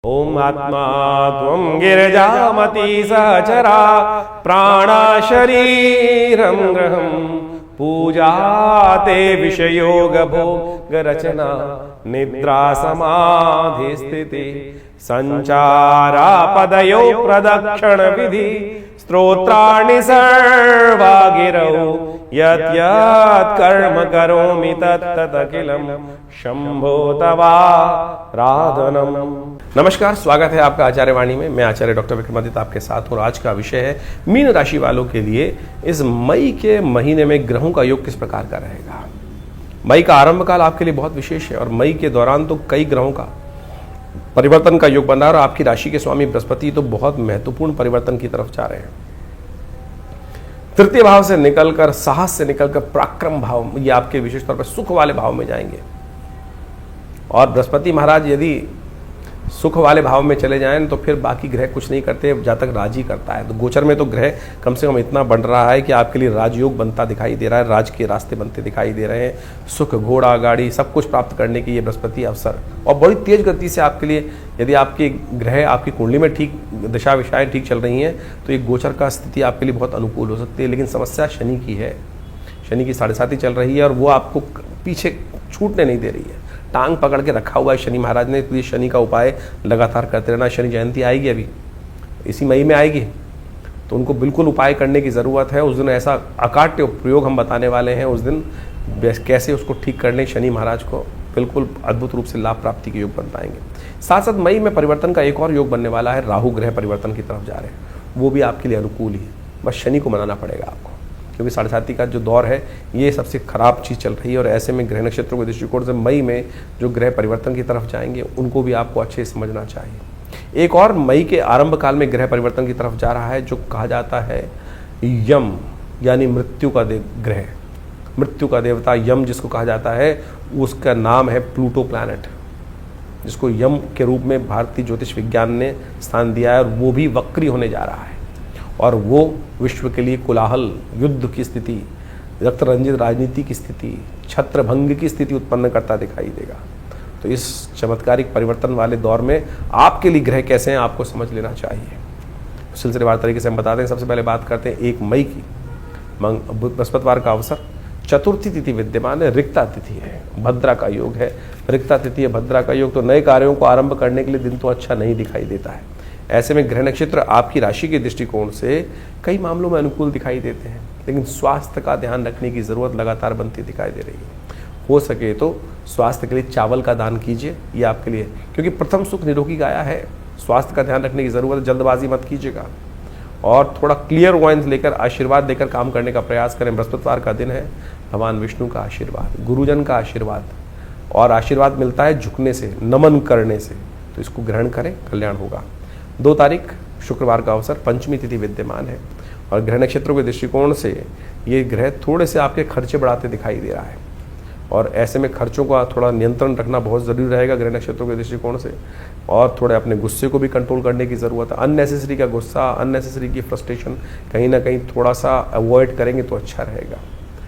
ओम आत्मा त्वं गिरिजामती सहचरा प्राणा शरीरं ग्रहं पूजाते विषयोग भोग रचना निद्रा समाधि स्थिति संचारा पदयो प्रदक्षिण विधि स्तोत्राणि सर्वा गिरौ यत् यत् कर्म करोमि तत्तत् अखिलं शंभो तवाराधनम्। नमस्कार, स्वागत है आपका आचार्य वाणी में। मैं आचार्य डॉक्टर विक्रमादित्य आपके साथ हूँ। आज का विषय है मीन राशि वालों के लिए इस मई के महीने में ग्रहों का योग किस प्रकार का रहेगा। मई का आरंभ काल आपके लिए बहुत विशेष है और मई के दौरान तो कई ग्रहों का परिवर्तन का योग बन रहा है और आपकी राशि के स्वामी बृहस्पति तो बहुत महत्वपूर्ण परिवर्तन की तरफ जा रहे हैं। तृतीय भाव से निकलकर, साहस से निकलकर पराक्रम भाव, ये आपके विशेष तौर पर सुख वाले भाव में जाएंगे। और बृहस्पति महाराज यदि सुख वाले भाव में चले जाएं तो फिर बाकी ग्रह कुछ नहीं करते जब तक राज ही करता है। तो गोचर में तो ग्रह कम से कम इतना बढ़ रहा है कि आपके लिए राजयोग बनता दिखाई दे रहा है, राज के रास्ते बनते दिखाई दे रहे हैं। सुख, घोड़ा गाड़ी सब कुछ प्राप्त करने की ये बृहस्पति अवसर और बड़ी तेज गति से आपके लिए, यदि आपके ग्रह आपकी कुंडली में ठीक दिशा विशाएँ ठीक चल रही हैं तो ये गोचर का स्थिति आपके लिए बहुत अनुकूल हो सकती है। लेकिन समस्या शनि की है। शनि की 7.5 चल रही है और वो आपको पीछे छूटने नहीं दे रही है। टांग पकड़ के रखा हुआ है शनि महाराज ने। तो ये शनि का उपाय लगातार करते रहना। शनि जयंती आएगी, अभी इसी मई में आएगी, तो उनको बिल्कुल उपाय करने की ज़रूरत है। उस दिन ऐसा अकाट्य प्रयोग हम बताने वाले हैं। उस दिन कैसे उसको ठीक कर लें, शनि महाराज को बिल्कुल अद्भुत रूप से लाभ प्राप्ति के योग बन पाएंगे। साथ साथ मई में परिवर्तन का एक और योग बनने वाला है। राहु ग्रह परिवर्तन की तरफ जा रहे हैं, वो भी आपके लिए अनुकूल ही है। बस शनि को मनाना पड़ेगा आपको, क्योंकि 7.5 का जो दौर है ये सबसे खराब चीज़ चल रही है। और ऐसे में ग्रह नक्षत्रों के दृष्टिकोण से मई में जो ग्रह परिवर्तन की तरफ जाएंगे उनको भी आपको अच्छे से समझना चाहिए। एक और मई के आरंभ काल में ग्रह परिवर्तन की तरफ जा रहा है जो कहा जाता है यम, यानी मृत्यु का ग्रह, मृत्यु का देवता यम जिसको कहा जाता है, उसका नाम है प्लूटो प्लैनेट, जिसको यम के रूप में भारतीय ज्योतिष विज्ञान ने स्थान दिया है। और वो भी वक्री होने जा रहा है और वो विश्व के लिए कोलाहल, युद्ध की स्थिति, रक्त रंजित राजनीति की स्थिति, छत्रभंग की स्थिति उत्पन्न करता दिखाई देगा। तो इस चमत्कारिक परिवर्तन वाले दौर में आपके लिए ग्रह कैसे हैं आपको समझ लेना चाहिए। सिलसिलेवार तरीके से हम बताते हैं। सबसे पहले बात करते हैं 1 मई की। बृहस्पतिवार का अवसर, चतुर्थी तिथि विद्यमान है, रिक्ता तिथि है, भद्रा का योग है। रिक्ता तिथि है, भद्रा का योग, तो नए कार्यों को आरंभ करने के लिए दिन तो अच्छा नहीं दिखाई देता है। ऐसे में ग्रह नक्षत्र आपकी राशि के दृष्टिकोण से कई मामलों में अनुकूल दिखाई देते हैं, लेकिन स्वास्थ्य का ध्यान रखने की जरूरत लगातार बनती दिखाई दे रही है। हो सके तो स्वास्थ्य के लिए चावल का दान कीजिए, ये आपके लिए, क्योंकि प्रथम सुख निरोगी गाया है। स्वास्थ्य का ध्यान रखने की जरूरत है, जल्दबाजी मत कीजिएगा और थोड़ा क्लियर वॉइस लेकर आशीर्वाद देकर काम करने का प्रयास करें। बृहस्पतिवार का दिन है, भगवान विष्णु का आशीर्वाद, गुरुजन का आशीर्वाद, और आशीर्वाद मिलता है झुकने से, नमन करने से, तो इसको ग्रहण करें, कल्याण होगा। 2 तारीख शुक्रवार का अवसर, पंचमी तिथि विद्यमान है और ग्रह नक्षत्रों के दृष्टिकोण से ये ग्रह थोड़े से आपके खर्चे बढ़ाते दिखाई दे रहा है और ऐसे में खर्चों का थोड़ा नियंत्रण रखना बहुत ज़रूरी रहेगा ग्रह नक्षत्रों के दृष्टिकोण से। और थोड़े अपने गुस्से को भी कंट्रोल करने की ज़रूरत है। अननेसेसरी का गुस्सा, अननेसेसरी की फ्रस्ट्रेशन कहीं ना कहीं थोड़ा सा अवॉइड करेंगे तो अच्छा रहेगा।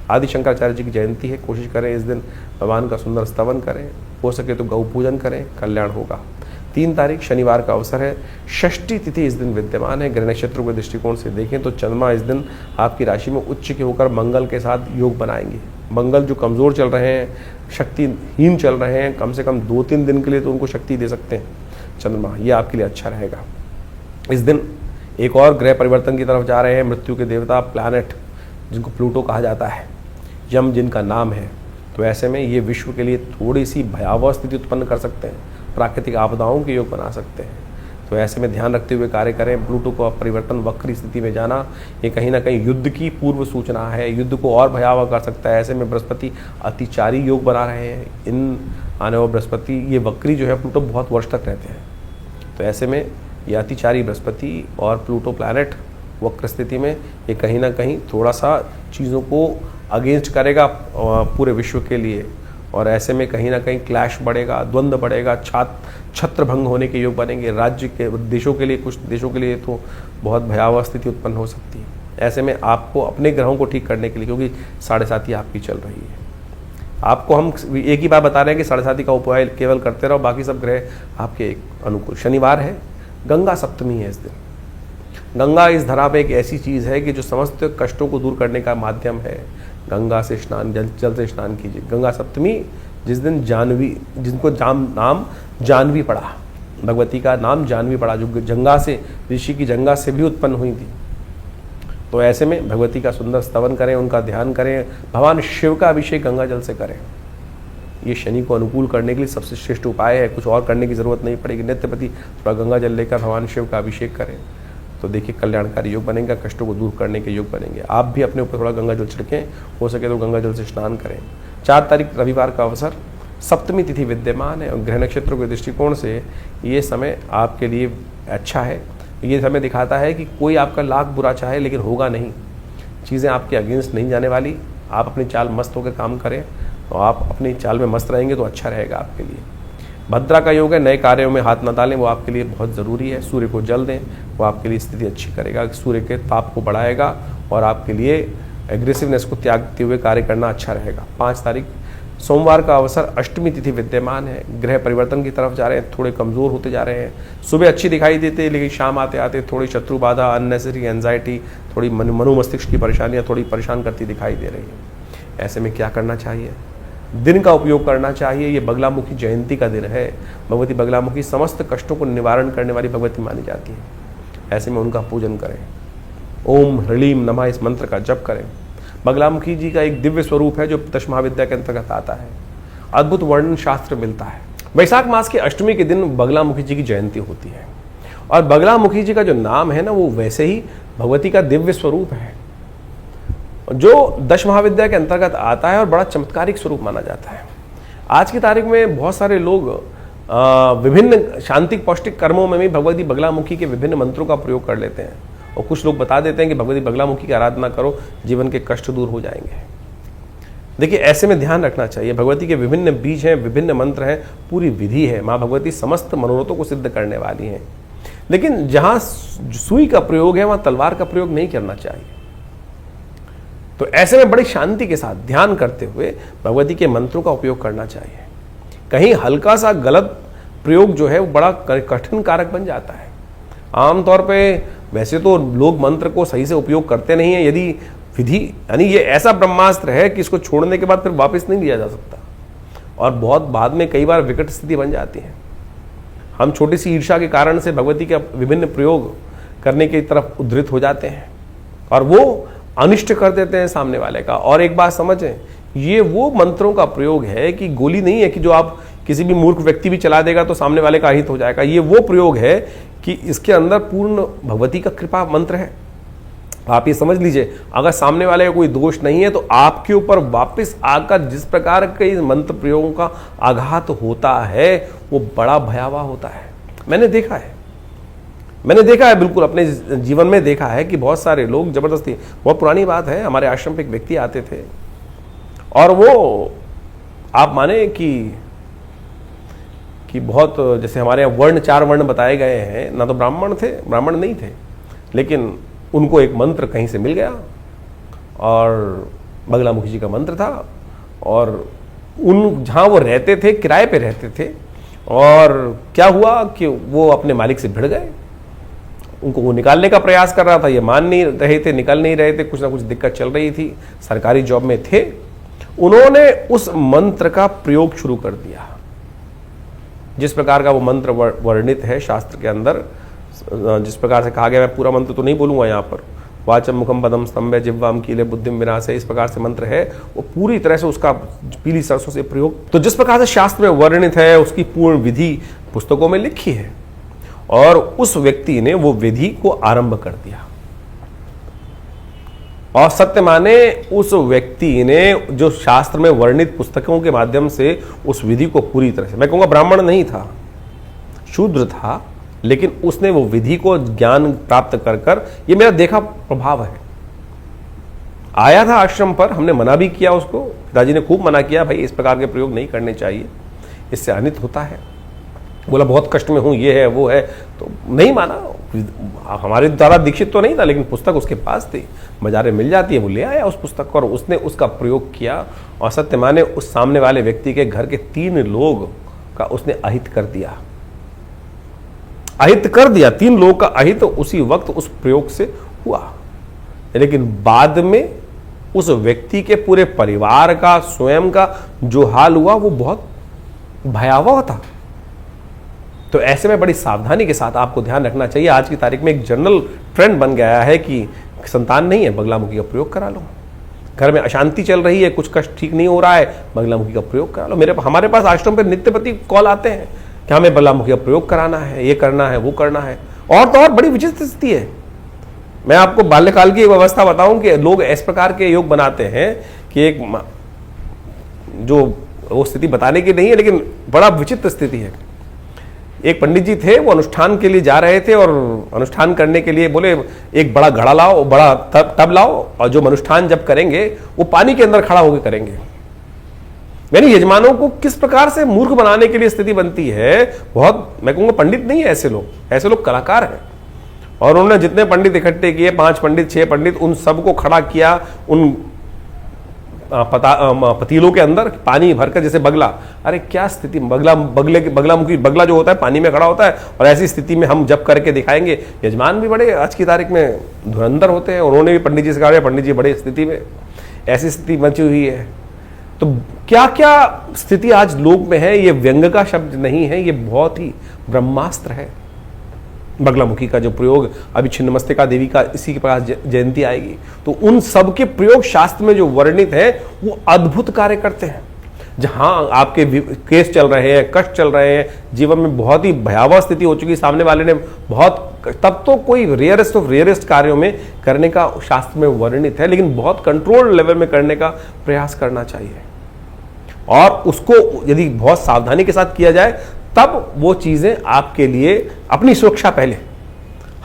आदि शंकराचार्य जी की जयंती है, कोशिश करें इस दिन भगवान का सुंदर स्तवन करें, हो सके तो गौ पूजन करें, कल्याण होगा। 3 तारीख शनिवार का अवसर है, षष्ठी तिथि इस दिन विद्यमान है। ग्रह नक्षत्रों के दृष्टिकोण से देखें तो चंद्रमा इस दिन आपकी राशि में उच्च के होकर मंगल के साथ योग बनाएंगे। मंगल जो कमज़ोर चल रहे हैं, शक्तिहीन चल रहे हैं, कम से कम 2-3 दिन के लिए तो उनको शक्ति दे सकते हैं चंद्रमा, ये आपके लिए अच्छा रहेगा। इस दिन एक और ग्रह परिवर्तन की तरफ जा रहे हैं, मृत्यु के देवता प्लैनेट जिनको प्लूटो कहा जाता है, यम जिनका नाम है। तो ऐसे में ये विश्व के लिए थोड़ी सी भयावह स्थिति उत्पन्न कर सकते हैं, प्राकृतिक आपदाओं के योग बना सकते हैं। तो ऐसे में ध्यान रखते हुए कार्य करें। प्लूटो को परिवर्तन वक्री स्थिति में जाना ये कहीं ना कहीं युद्ध की पूर्व सूचना है, युद्ध को और भयावह कर सकता है। ऐसे में बृहस्पति अतिचारी योग बना रहे हैं। इन आने वाले बृहस्पति, ये वक्री जो है प्लूटो बहुत वर्ष तक रहते हैं। तो ऐसे में ये अतिचारी बृहस्पति और प्लूटो प्लैनेट वक्र स्थिति में ये कहीं ना कहीं थोड़ा सा चीज़ों को अगेंस्ट करेगा पूरे विश्व के लिए। और ऐसे में कहीं ना कहीं क्लैश बढ़ेगा, द्वंद्व बढ़ेगा, छत्रभंग होने के योग बनेंगे। राज्य के, देशों के लिए, कुछ देशों के लिए तो बहुत भयावह स्थिति उत्पन्न हो सकती है। ऐसे में आपको अपने ग्रहों को ठीक करने के लिए, क्योंकि 7.5 आपकी चल रही है, आपको हम एक ही बात बता रहे हैं कि 7.5 का उपाय केवल करते रहो, बाकी सब ग्रह आपके अनुकूल। शनिवार है, गंगा सप्तमी है इस दिन। गंगा इस धरा पे एक ऐसी चीज़ है कि जो समस्त कष्टों को दूर करने का माध्यम है। गंगा से स्नान, जल से स्नान कीजिए। गंगा सप्तमी जिस दिन जानवी, जिनको नाम जानवी पड़ा, भगवती का नाम जानवी पड़ा, जो जंगा से, ऋषि की जंगा से भी उत्पन्न हुई थी। तो ऐसे में भगवती का सुंदर स्तवन करें, उनका ध्यान करें, भगवान शिव का अभिषेक गंगा जल से करें। ये शनि को अनुकूल करने के लिए सबसे श्रेष्ठ उपाय है, कुछ और करने की जरूरत नहीं पड़ेगी। नित्य प्रति थोड़ा गंगा जल लेकर भगवान शिव का अभिषेक करें तो देखिए कल्याणकारी योग बनेगा, कष्टों को दूर करने के योग बनेंगे। आप भी अपने ऊपर थोड़ा गंगा जल छिड़कें, हो सके तो गंगा जल से स्नान करें। 4 तारीख रविवार का अवसर, सप्तमी तिथि विद्यमान है और ग्रह नक्षत्रों के दृष्टिकोण से ये समय आपके लिए अच्छा है। ये समय दिखाता है कि कोई आपका लाख बुरा चाहे लेकिन होगा नहीं, चीज़ें आपके अगेंस्ट नहीं जाने वाली। आप अपनी चाल मस्त होकर काम करें तो आप अपनी चाल में मस्त रहेंगे तो अच्छा रहेगा आपके लिए। भद्रा का योग है, नए कार्यों में हाथ न डालें, वो आपके लिए बहुत ज़रूरी है। सूर्य को जल दें, वो आपके लिए स्थिति अच्छी करेगा, सूर्य के ताप को बढ़ाएगा और आपके लिए एग्रेसिवनेस को त्यागते हुए कार्य करना अच्छा रहेगा। 5 तारीख सोमवार का अवसर, अष्टमी तिथि विद्यमान है। ग्रह परिवर्तन की तरफ जा रहे हैं, थोड़े कमज़ोर होते जा रहे हैं। सुबह अच्छी दिखाई देते हैं लेकिन शाम आते आते थोड़ी शत्रु बाधा, अननेसेसरी एंजाइटी, थोड़ी मनोमस्तिष्क की परेशानियाँ थोड़ी परेशान करती दिखाई दे रही है। ऐसे में क्या करना चाहिए? दिन का उपयोग करना चाहिए। ये बगलामुखी जयंती का दिन है। भगवती बगलामुखी समस्त कष्टों को निवारण करने वाली भगवती मानी जाती है। ऐसे में उनका पूजन करें। ओम ह्रीम नमः इस मंत्र का जप करें। बगलामुखी जी का एक दिव्य स्वरूप है जो दश महाविद्या के अंतर्गत आता है। अद्भुत वर्णन शास्त्र मिलता है। वैशाख मास की अष्टमी के दिन बगलामुखी जी की जयंती होती है और बगलामुखी जी का जो नाम है ना, वो वैसे ही भगवती का दिव्य स्वरूप है जो दश महाविद्या के अंतर्गत आता है और बड़ा चमत्कारिक स्वरूप माना जाता है। आज की तारीख में बहुत सारे लोग विभिन्न शांतिक पौष्टिक कर्मों में भी भगवती बगलामुखी के विभिन्न मंत्रों का प्रयोग कर लेते हैं और कुछ लोग बता देते हैं कि भगवती बगलामुखी की आराधना करो, जीवन के कष्ट दूर हो जाएंगे। देखिए, ऐसे में ध्यान रखना चाहिए, भगवती के विभिन्न बीज हैं, विभिन्न मंत्र हैं, पूरी विधि है। माँ भगवती समस्त मनोरथों को सिद्ध करने वाली हैं। लेकिन जहाँ सुई का प्रयोग है वहाँ तलवार का प्रयोग नहीं करना चाहिए। तो ऐसे में बड़ी शांति के साथ ध्यान करते हुए भगवती के मंत्रों का उपयोग करना चाहिए। कहीं हल्का सा गलत प्रयोग जो है वो बड़ा कठिन कारक बन जाता है। आमतौर पे वैसे तो लोग मंत्र को सही से उपयोग करते नहीं है। यदि विधि यानी ये ऐसा ब्रह्मास्त्र है कि इसको छोड़ने के बाद फिर वापस नहीं लिया जा सकता और बहुत बाद में कई बार विकट स्थिति बन जाती है। हम छोटी सी ईर्ष्या के कारण से भगवती का विभिन्न प्रयोग करने की तरफ उद्धृत हो जाते हैं और वो अनिष्ट कर देते हैं सामने वाले का। और एक बात समझें, ये वो मंत्रों का प्रयोग है कि गोली नहीं है कि जो आप किसी भी मूर्ख व्यक्ति भी चला देगा तो सामने वाले का अहित हो जाएगा। ये वो प्रयोग है कि इसके अंदर पूर्ण भगवती का कृपा मंत्र है। आप ये समझ लीजिए, अगर सामने वाले का कोई दोष नहीं है तो आपके ऊपर वापस आकर जिस प्रकार के मंत्र प्रयोगों का आघात होता है वो बड़ा भयावह होता है। मैंने देखा है, बिल्कुल अपने जीवन में देखा है कि बहुत सारे लोग जबरदस्ती, बहुत पुरानी बात है, हमारे आश्रम पे एक व्यक्ति आते थे और वो आप माने कि बहुत, जैसे हमारे यहाँ वर्ण 4 वर्ण बताए गए हैं, ना तो ब्राह्मण नहीं थे, लेकिन उनको एक मंत्र कहीं से मिल गया और बगलामुखी जी का मंत्र था और जहाँ वो रहते थे किराए पे रहते थे और क्या हुआ कि वो अपने मालिक से भिड़ गए। उनको वो निकालने का प्रयास कर रहा था, ये मान नहीं रहे थे, निकल नहीं रहे थे, कुछ ना कुछ दिक्कत चल रही थी, सरकारी जॉब में थे। उन्होंने उस मंत्र का प्रयोग शुरू कर दिया जिस प्रकार का वो मंत्र वर्णित है शास्त्र के अंदर, जिस प्रकार से कहा गया। मैं पूरा मंत्र तो नहीं बोलूंगा यहाँ पर। वाचम मुखम पदम स्तंभे जिह्वाम कीले बुद्धिम विनाशे, इस प्रकार से मंत्र है। वो पूरी तरह से उसका पीली सरसों से प्रयोग, तो जिस प्रकार से शास्त्र में वर्णित है उसकी पूर्ण विधि पुस्तकों में लिखी है और उस व्यक्ति ने वो विधि को आरंभ कर दिया और सत्य माने उस व्यक्ति ने जो शास्त्र में वर्णित पुस्तकों के माध्यम से उस विधि को पूरी तरह से, मैं कहूंगा ब्राह्मण नहीं था, शूद्र था, लेकिन उसने वो विधि को ज्ञान प्राप्त कर ये मेरा देखा प्रभाव है। आया था आश्रम पर, हमने मना भी किया उसको, पिताजी ने खूब मना किया, भाई इस प्रकार के प्रयोग नहीं करने चाहिए, इससे अनित होता है। बोला बहुत कष्ट में हूं, ये है वो है, तो नहीं माना, हमारे द्वारा दीक्षित तो नहीं था, लेकिन पुस्तक उसके पास थी, बाजार में मिल जाती है, वो ले आया उस पुस्तक को और उसने उसका प्रयोग किया और सत्य माने उस सामने वाले व्यक्ति के घर के 3 लोग का उसने अहित कर दिया। अहित कर दिया, 3 लोगों का अहित उसी वक्त उस प्रयोग से हुआ। लेकिन बाद में उस व्यक्ति के पूरे परिवार का, स्वयं का जो हाल हुआ वो बहुत भयावह था। तो ऐसे में बड़ी सावधानी के साथ आपको ध्यान रखना चाहिए। आज की तारीख में एक जनरल ट्रेंड बन गया है कि संतान नहीं है, बगलामुखी का प्रयोग करा लो। घर में अशांति चल रही है, कुछ कष्ट ठीक नहीं हो रहा है, बगलामुखी का प्रयोग करा लो। हमारे पास आश्रम पर नित्यप्रति कॉल आते हैं कि हमें बगलामुखी का प्रयोग कराना है, ये करना है, वो करना है। और तो और बड़ी विचित्र स्थिति है। मैं आपको बाल्यकाल की एक अवस्था बताऊं कि लोग इस प्रकार के योग बनाते हैं कि एक जो वो स्थिति बताने की नहीं है, लेकिन बड़ा विचित्र स्थिति है। एक पंडित जी थे, वो अनुष्ठान के लिए जा रहे थे और अनुष्ठान करने के लिए बोले एक बड़ा घड़ा लाओ, बड़ा टब लाओ और जो अनुष्ठान जब करेंगे वो पानी के अंदर खड़ा होकर करेंगे। यानी यजमानों को किस प्रकार से मूर्ख बनाने के लिए स्थिति बनती है। बहुत, मैं कहूंगा पंडित नहीं है ऐसे लोग कलाकार हैं। और उन्होंने जितने पंडित इकट्ठे किए, 5 पंडित 6 पंडित, उन सबको खड़ा किया उन पतीलों के अंदर पानी भरकर, जैसे बगला। अरे क्या स्थिति, बगलामुखी बगला जो होता है पानी में खड़ा होता है और ऐसी स्थिति में हम जब करके दिखाएंगे। यजमान भी बड़े आज की तारीख में धुरंधर होते हैं, उन्होंने भी पंडित जी से कहा, पंडित जी बड़े स्थिति में, ऐसी स्थिति बची हुई है। तो क्या क्या स्थिति आज लोक में है, ये व्यंग का शब्द नहीं है, ये बहुत ही ब्रह्मास्त्र है। बगलामुखी का जो प्रयोग, अभी छिन्नमस्तिका देवी का इसी के पास जयंती आएगी, तो उन सब के प्रयोग शास्त्र में जो वर्णित है वो अद्भुत कार्य करते हैं। जहां आपके केस चल रहे हैं, कष्ट चल रहे हैं, जीवन में बहुत ही भयावह स्थिति हो चुकी, सामने वाले ने बहुत, तब तो कोई रेयरेस्ट ऑफ रेयरेस्ट कार्यों में करने का शास्त्र में वर्णित है, लेकिन बहुत कंट्रोल लेवल में करने का प्रयास करना चाहिए। और उसको यदि बहुत सावधानी के साथ किया जाए तब वो चीजें आपके लिए, अपनी सुरक्षा पहले,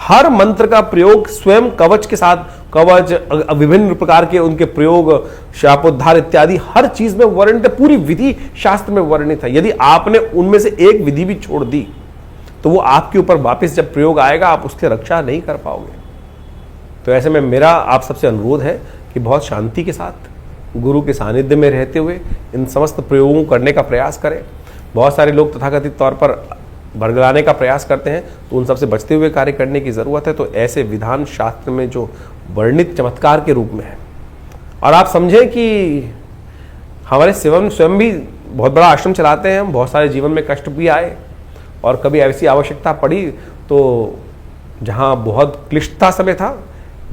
हर मंत्र का प्रयोग स्वयं कवच के साथ, कवच विभिन्न प्रकार के उनके प्रयोग, शापोद्धार इत्यादि हर चीज में वर्णित है, पूरी विधि शास्त्र में वर्णित है। यदि आपने उनमें से एक विधि भी छोड़ दी तो वो आपके ऊपर वापस जब प्रयोग आएगा आप उसकी रक्षा नहीं कर पाओगे। तो ऐसे में मेरा आप सबसे अनुरोध है कि बहुत शांति के साथ गुरु के सानिध्य में रहते हुए इन समस्त प्रयोगों को करने का प्रयास करें। बहुत सारे लोग तथाकथित तौर पर बरगलाने का प्रयास करते हैं, तो उन सबसे बचते हुए कार्य करने की जरूरत है। तो ऐसे विधान शास्त्र में जो वर्णित चमत्कार के रूप में है, और आप समझें कि हमारे स्वयं भी बहुत बड़ा आश्रम चलाते हैं हम, बहुत सारे जीवन में कष्ट भी आए और कभी ऐसी आवश्यकता पड़ी तो जहाँ बहुत क्लिष्टता समय था,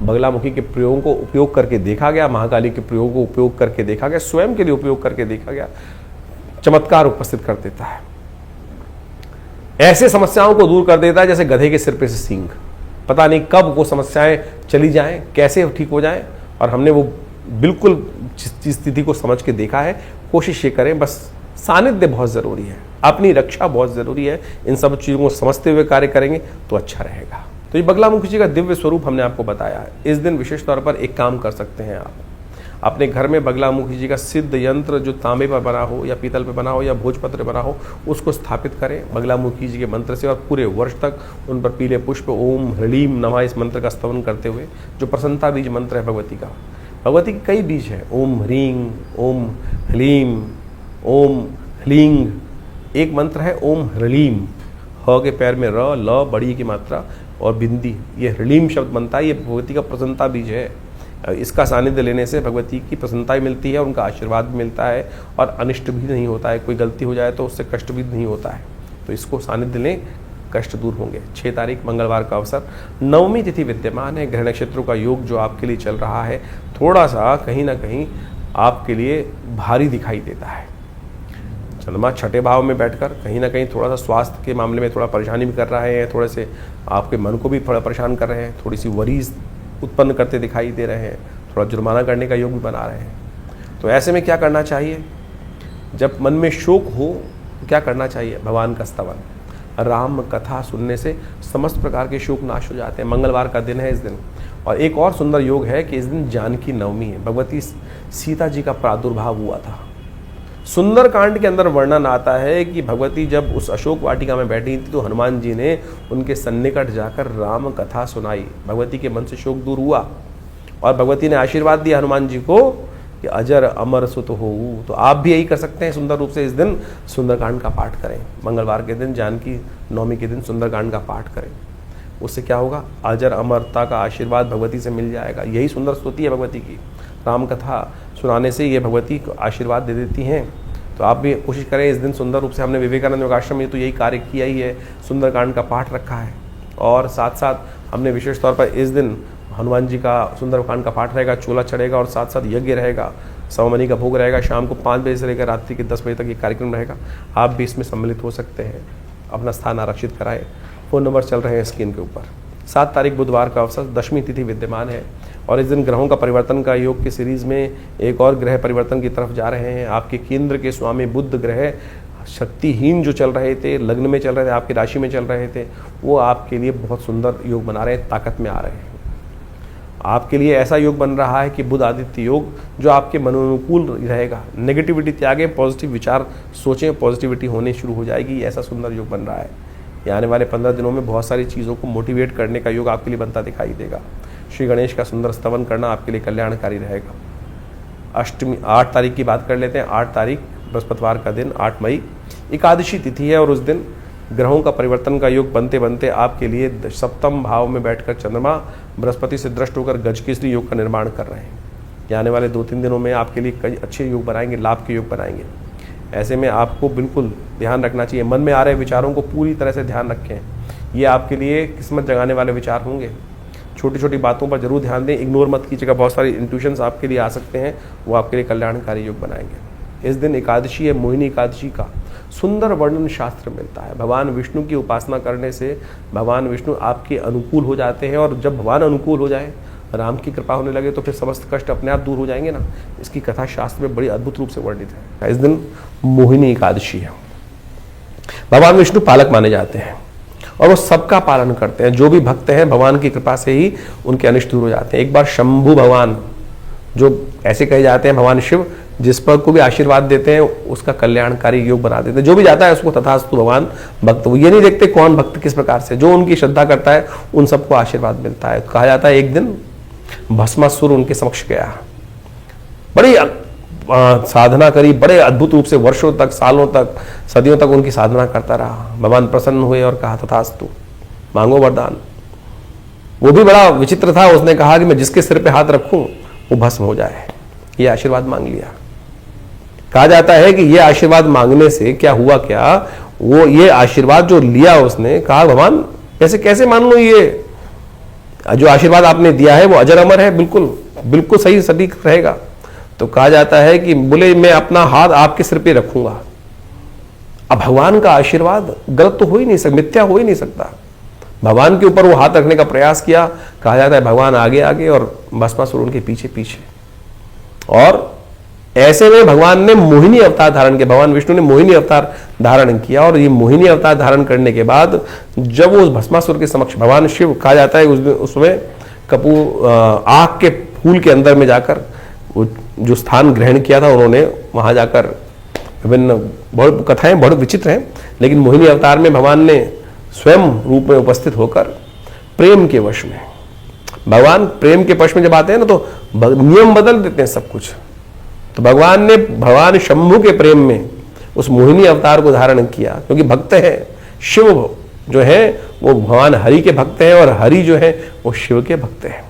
बगलामुखी के प्रयोगों को उपयोग करके देखा गया, महाकाली के प्रयोग को उपयोग करके देखा गया, स्वयं के लिए उपयोग करके देखा गया, चमत्कार उपस्थित कर देता है। ऐसे समस्याओं को दूर कर देता है जैसे गधे के सिर पे से सींग। पता नहीं कब वो समस्याएं चली जाएं, कैसे ठीक हो जाएं, और हमने वो बिल्कुल स्थिति को समझ के देखा है। कोशिश ये करें, बस सानिध्य बहुत जरूरी है, अपनी रक्षा बहुत जरूरी है। इन सब चीजों को समझते हुए कार्य करेंगे तो अच्छा रहेगा। तो ये बगलामुखी जी का दिव्य स्वरूप हमने आपको बताया है। इस दिन विशेष तौर पर एक काम कर सकते हैं, आप अपने घर में बगलामुखी जी का सिद्ध यंत्र जो तांबे पर बना हो या पीतल पर बना हो या भोजपत्र बना हो, उसको स्थापित करें बगलामुखी जी के मंत्र से, और पूरे वर्ष तक उन पर पीले पुष्प ओम ह्रीम नमः इस मंत्र का स्तवन करते हुए, जो प्रसन्नता बीज मंत्र है भगवती का। भगवती के कई बीज हैं, ओम ह्रीं, ओम ह्लीम, ओम ह्लींग। एक मंत्र है ओम ह्रीम, ह के पैर में र, ल बड़ी की मात्रा और बिंदी, ये ह्रीम शब्द बनता है। ये भगवती का प्रसन्नता बीज है। इसका सानिध्य लेने से भगवती की प्रसन्नता भी मिलती है, उनका आशीर्वाद भी मिलता है और अनिष्ट भी नहीं होता है। कोई गलती हो जाए तो उससे कष्ट भी नहीं होता है। तो इसको सानिध्य लें, कष्ट दूर होंगे। 6 तारीख मंगलवार का अवसर, 9वीं तिथि विद्यमान है। ग्रह नक्षत्रों का योग जो आपके लिए चल रहा है, थोड़ा सा कहीं ना कहीं आपके लिए भारी दिखाई देता है। चंद्रमा 6ठे भाव में बैठकर कहीं ना कहीं थोड़ा सा स्वास्थ्य के मामले में थोड़ा परेशानी भी कर रहे हैं, थोड़े से आपके मन को भी थोड़ा परेशान कर रहे हैं, थोड़ी सी वरीज उत्पन्न करते दिखाई दे रहे हैं, थोड़ा जुर्माना करने का योग भी बना रहे हैं। तो ऐसे में क्या करना चाहिए? जब मन में शोक हो तो क्या करना चाहिए? भगवान का स्तवन, राम कथा सुनने से समस्त प्रकार के शोक नाश हो जाते हैं। मंगलवार का दिन है इस दिन। और एक और सुंदर योग है कि इस दिन जानकी नवमी है, भगवती सीता जी का प्रादुर्भाव हुआ था। सुंदरकांड के अंदर वर्णन आता है कि भगवती जब उस अशोक वाटिका में बैठी थी तो हनुमान जी ने उनके सन्निकट जाकर राम कथा सुनाई। भगवती के मन से शोक दूर हुआ और भगवती ने आशीर्वाद दिया हनुमान जी को कि अजर अमर सुत हो। तो आप भी यही कर सकते हैं, सुंदर रूप से इस दिन सुंदरकांड का पाठ करें। मंगलवार के दिन, जानकी नवमी के दिन सुंदरकांड का पाठ करें। उससे क्या होगा? अजर अमरता का आशीर्वाद भगवती से मिल जाएगा। यही सुंदर स्तुति है भगवती की। राम कथा सुनाने से ये भगवती को आशीर्वाद दे देती हैं। तो आप भी कोशिश करें इस दिन सुंदर रूप से। हमने विवेकानंद योगाश्रम में तो यही कार्य किया ही है, सुंदरकांड का पाठ रखा है। और साथ साथ हमने विशेष तौर पर इस दिन हनुमान जी का सुंदरकांड का पाठ रहेगा, चोला चढ़ेगा और साथ साथ यज्ञ रहेगा, सवमनी का भोग रहेगा। शाम को 5 बजे से लेकर रात्रि के 10 बजे तक ये कार्यक्रम रहेगा। आप भी इसमें सम्मिलित हो सकते हैं, अपना स्थान आरक्षित कराएं। फ़ोन नंबर चल रहे हैं स्क्रीन के ऊपर। 7 तारीख बुधवार का अवसर, दशमी तिथि विद्यमान है और इस दिन ग्रहों का परिवर्तन का योग की सीरीज में एक और ग्रह परिवर्तन की तरफ जा रहे हैं। आपके केंद्र के स्वामी बुध ग्रह शक्तिहीन जो चल रहे थे, लग्न में चल रहे थे, आपकी राशि में चल रहे थे, वो आपके लिए बहुत सुंदर योग बना रहे हैं, ताकत में आ रहे हैं। आपके लिए ऐसा योग बन रहा है कि बुध आदित्य योग जो आपके मनोनुकूल रहेगा। नेगेटिविटी त्यागें, पॉजिटिव विचार सोचें, पॉजिटिविटी होने शुरू हो जाएगी। ऐसा सुंदर योग बन रहा है। ये आने वाले 15 दिनों में बहुत सारी चीज़ों को मोटिवेट करने का योग आपके लिए बनता दिखाई देगा। श्री गणेश का सुंदर स्तवन करना आपके लिए कल्याणकारी रहेगा। अष्टमी 8 तारीख की बात कर लेते हैं। 8 तारीख बृहस्पतिवार का दिन, 8 मई एकादशी तिथि है और उस दिन ग्रहों का परिवर्तन का योग बनते बनते आपके लिए सप्तम भाव में बैठकर चंद्रमा बृहस्पति से दृष्ट होकर गजकेसरी योग का निर्माण कर रहे हैं। ये आने वाले 2-3 दिनों में आपके लिए कई अच्छे योग बनाएंगे, लाभ के योग बनाएंगे। ऐसे में आपको बिल्कुल ध्यान रखना चाहिए, मन में आ रहे विचारों को पूरी तरह से ध्यान रखें। ये आपके लिए किस्मत जगाने वाले विचार होंगे। छोटी छोटी बातों पर जरूर ध्यान दें, इग्नोर मत कीजिएगा। बहुत सारी इंट्यूशंस आपके लिए आ सकते हैं, वो आपके लिए कल्याणकारी योग बनाएंगे। इस दिन एकादशी है, मोहिनी एकादशी का सुंदर वर्णन शास्त्र मिलता है। भगवान विष्णु की उपासना करने से भगवान विष्णु आपके अनुकूल हो जाते हैं और जब भगवान अनुकूल हो जाए, राम की कृपा होने लगे, तो फिर समस्त कष्ट अपने आप दूर हो जाएंगे ना। इसकी कथा शास्त्र में बड़ी अद्भुत रूप से वर्णित है। इस दिन मोहिनी एकादशी है। भगवान विष्णु पालक माने जाते हैं और वो सबका पालन करते हैं। जो भी भक्त हैं भगवान की कृपा से ही उनके अनिष्ट दूर हो जाते हैं। एक बार शंभु भगवान, जो ऐसे कहे जाते हैं भगवान शिव, जिस पर को भी आशीर्वाद देते हैं उसका कल्याणकारी योग बना देते हैं। जो भी जाता है उसको तथास्तु भगवान भक्त, वो ये नहीं देखते कौन भक्त किस प्रकार से, जो उनकी श्रद्धा करता है उन सबको आशीर्वाद मिलता है। कहा जाता है एक दिन भस्मासुर उनके समक्ष गया, बड़ी साधना करी, बड़े अद्भुत रूप से वर्षों तक, सालों तक, सदियों तक उनकी साधना करता रहा। भगवान प्रसन्न हुए और कहा तथास्तु, मांगो वरदान। वो भी बड़ा विचित्र था, उसने कहा कि मैं जिसके सिर पे हाथ रखूं वो भस्म हो जाए। ये आशीर्वाद मांग लिया। कहा जाता है कि ये आशीर्वाद मांगने से क्या हुआ, क्या वो ये आशीर्वाद जो लिया उसने, कहा भगवान ऐसे कैसे मान लो, ये जो आशीर्वाद आपने दिया है वो अजर अमर है, बिल्कुल बिल्कुल सही सटीक रहेगा। तो कहा जाता है कि बोले मैं अपना हाथ आपके सिर पे रखूंगा। अब भगवान का आशीर्वाद गलत तो हो ही नहीं सकता, मिथ्या हो ही नहीं सकता। भगवान के ऊपर वो हाथ रखने का प्रयास किया। कहा जाता है भगवान आगे आगे और भस्मासुर उनके पीछे पीछे। और ऐसे में भगवान ने मोहिनी अवतार धारण किया, भगवान विष्णु ने मोहिनी अवतार धारण किया। और ये मोहिनी अवतार धारण करने के बाद जब वो उस भस्मासुर के समक्ष, भगवान शिव कहा जाता है उसमें कपूर आग के फूल के अंदर में जाकर जो स्थान ग्रहण किया था, उन्होंने वहां जाकर विभिन्न बहुत कथाएं बहुत विचित्र हैं, लेकिन मोहिनी अवतार में भगवान ने स्वयं रूप में उपस्थित होकर प्रेम के वश में, भगवान प्रेम के वश में जब आते हैं ना तो नियम बदल देते हैं सब कुछ। तो भगवान ने भगवान शंभु के प्रेम में उस मोहिनी अवतार को धारण किया, क्योंकि भक्त है शिव जो है वो भगवान हरि के भक्त हैं और हरि जो है वो शिव के भक्त हैं।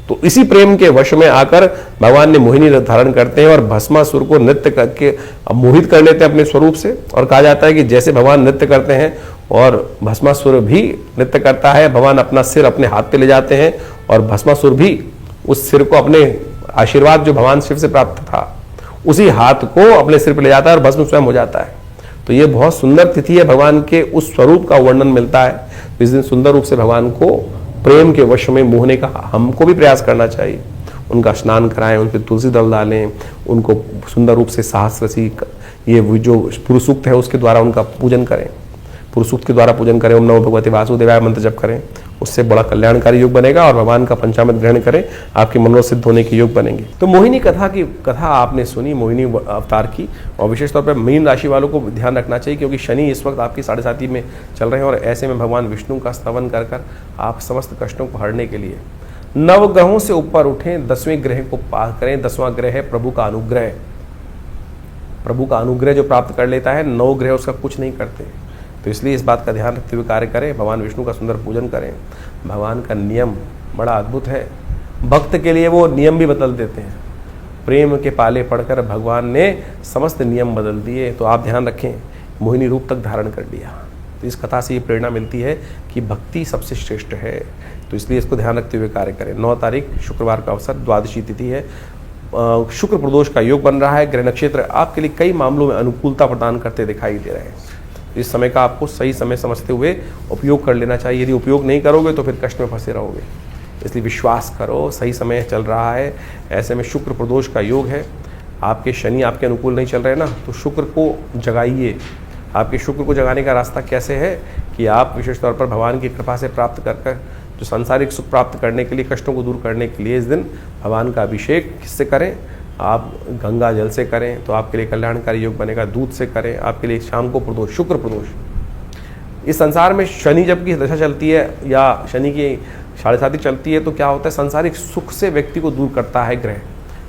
तो इसी प्रेम के वश में आकर भगवान ने मोहिनी धारण करते हैं और भस्मासुर को नृत्य करके मोहित कर लेते हैं अपने स्वरूप से। और कहा जाता है कि जैसे भगवान नृत्य करते हैं और भस्मासुर भी नृत्य करता है, भगवान अपना सिर अपने हाथ पे ले जाते हैं और भस्मासुर भी उस सिर को, अपने आशीर्वाद जो भगवान शिव से प्राप्त था उसी हाथ को अपने सिर पे ले जाता है और भस्म स्वयं हो जाता है। तो ये बहुत सुंदर तिथि है, भगवान के उस स्वरूप का वर्णन मिलता है। इस दिन सुंदर रूप से भगवान को प्रेम के वश में मोहने का हमको भी प्रयास करना चाहिए। उनका स्नान कराएं, उन पर तुलसी दल डालें, उनको सुंदर रूप से सहस्रसी, ये जो पुरुष सूक्त है उसके द्वारा उनका पूजन करें, पुरुष सूक्त के द्वारा पूजन करें, ओम नमो भगवते वासुदेवाय मंत्र जप करें उससे बड़ा कल्याणकारी योग बनेगा और भगवान का पंचामृत ग्रहण करें, आपके मनोरथ सिद्ध होने के योग बनेंगे। तो मोहिनी कथा आपने सुनी, मोहिनी अवतार की, और विशेष तौर पर मीन राशि वालों को ध्यान रखना चाहिए क्योंकि शनि इस वक्त आपकी 7.5 में चल रहे हैं और ऐसे में भगवान विष्णु का स्तवन कर कर आप समस्त कष्टों को हरने के लिए नवग्रहों से ऊपर उठें, 10वें ग्रह को पार करें। 10वां ग्रह है प्रभु का अनुग्रह। प्रभु का अनुग्रह जो प्राप्त कर लेता है, 9 ग्रह उसका कुछ नहीं करते। तो इसलिए इस बात का ध्यान रखते हुए कार्य करें, भगवान विष्णु का सुंदर पूजन करें। भगवान का नियम बड़ा अद्भुत है, भक्त के लिए वो नियम भी बदल देते हैं। प्रेम के पाले पढ़कर भगवान ने समस्त नियम बदल दिए। तो आप ध्यान रखें, मोहिनी रूप तक धारण कर लिया। तो इस कथा से ये प्रेरणा मिलती है कि भक्ति सबसे श्रेष्ठ है। तो इसलिए इसको ध्यान रखते हुए कार्य करें। 9 तारीख शुक्रवार का अवसर, द्वादशी तिथि है, शुक्र प्रदोष का योग बन रहा है। ग्रह नक्षत्र आपके लिए कई मामलों में अनुकूलता प्रदान करते दिखाई दे रहे हैं। इस समय का आपको सही समय समझते हुए उपयोग कर लेना चाहिए। यदि उपयोग नहीं करोगे तो फिर कष्ट में फंसे रहोगे। इसलिए विश्वास करो, सही समय चल रहा है। ऐसे में शुक्र प्रदोष का योग है। आपके शनि आपके अनुकूल नहीं चल रहे ना, तो शुक्र को जगाइए। आपके शुक्र को जगाने का रास्ता कैसे है कि आप विशेष तौर पर भगवान की कृपा से प्राप्त कर जो सांसारिक सुख प्राप्त करने के लिए, कष्टों को दूर करने के लिए इस दिन भगवान का अभिषेक किससे करें? आप गंगा जल से करें तो आपके लिए कल्याणकारी योग बनेगा। दूध से करें, आपके लिए शाम को प्रदोष, शुक्र प्रदोष। इस संसार में शनि जब की दशा चलती है या शनि की 7.5 चलती है तो क्या होता है, सांसारिक सुख से व्यक्ति को दूर करता है ग्रह।